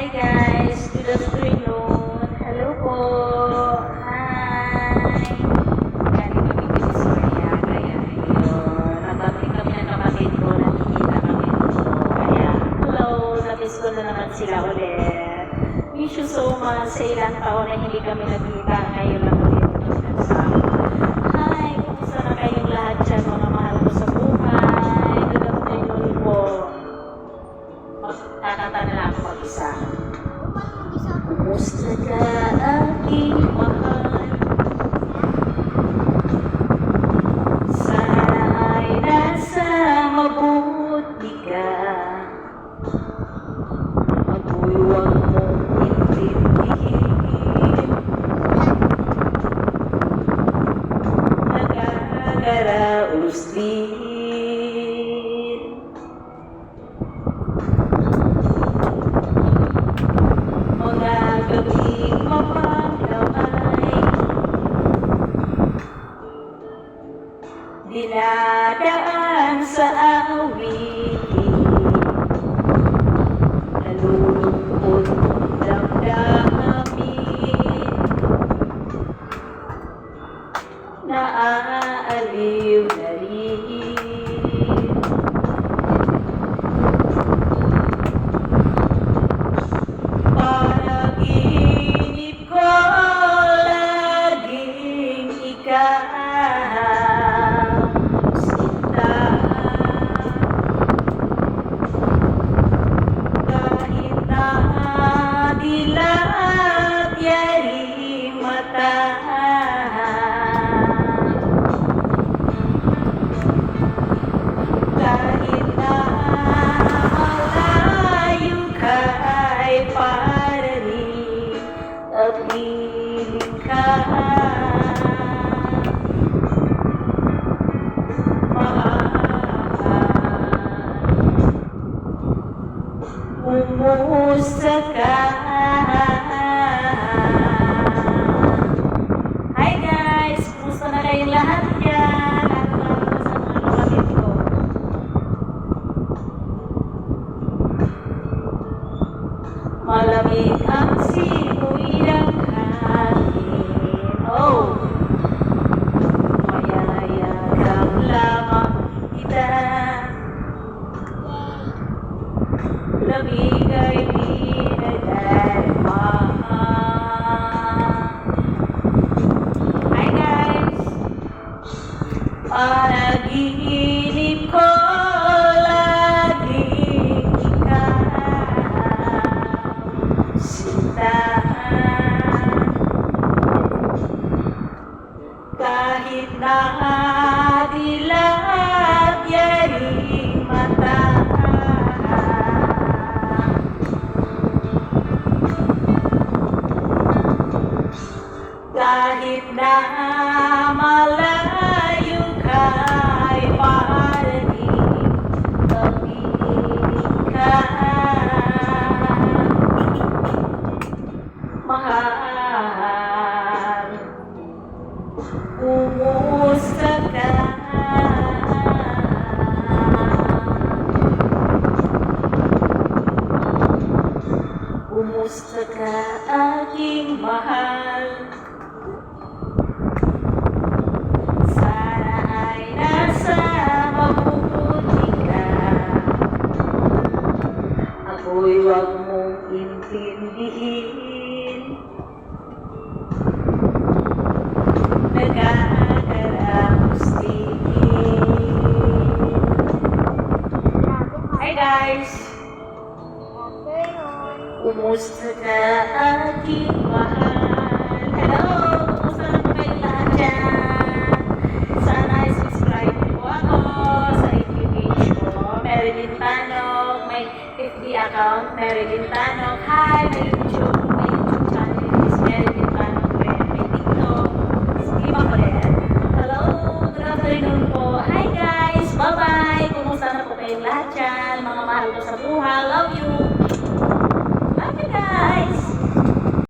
Hi guys, good afternoon. Hello po. Hi. Galing kami kay Soria, kaya ayun. Nababalik kami ng kapatid ko, nakikita kami dito. Kaya, hello, na-miss ko na naman sila ulit. Miss you so much sa ilang taon na hindi kami nagkita. Ngayon lang ulit kami nagsama. Hi, kumusta na kayong lahat dyan, mga mahal ko sa buhay? Good afternoon po. Kakanta na lang ako mag-isa. Kumusta ka aking mahal? Sana ay nasa mabuti ka. Ako'y huwag mong intindihin. Nagkakaraos din. Mga gabing mapagdamay, dinadaan sa awitin, nalulungkot damdamin, naaaliw na rin. Panaginip ko laging ikaw, sinta. Kahit na dilat yaring mata, kahit na malayo ka'y parating kapiling ka. Kumusta ka? Hi guys! Kumusta na kayong lahat dyan? Lalo-lalo na sa mga kapatid ko. Malamig ang simoy ng hangin. Oh! Mayayakap lamang kita. Lamig ay di nadarama. Hi guys! Panaginip ko laging ikaw, sinta. Kahit na dilat yaring mata, kahit na malayo ka'y parating kapiling ka. Mahal, kumusta ka? Kumusta ka aking mahal? Sana ay nasa mabuti ka. Ako'y huwag mong intindihin. Nagkakaraos din. Hi guys! Kumusta ka aking mahal? Hello! Kumusta na po kayong lahat dyan? Sana ay subscribe po ako sa FB page ko, Marilyn Tanog. May FB account, Marilyn Tanog. Hi!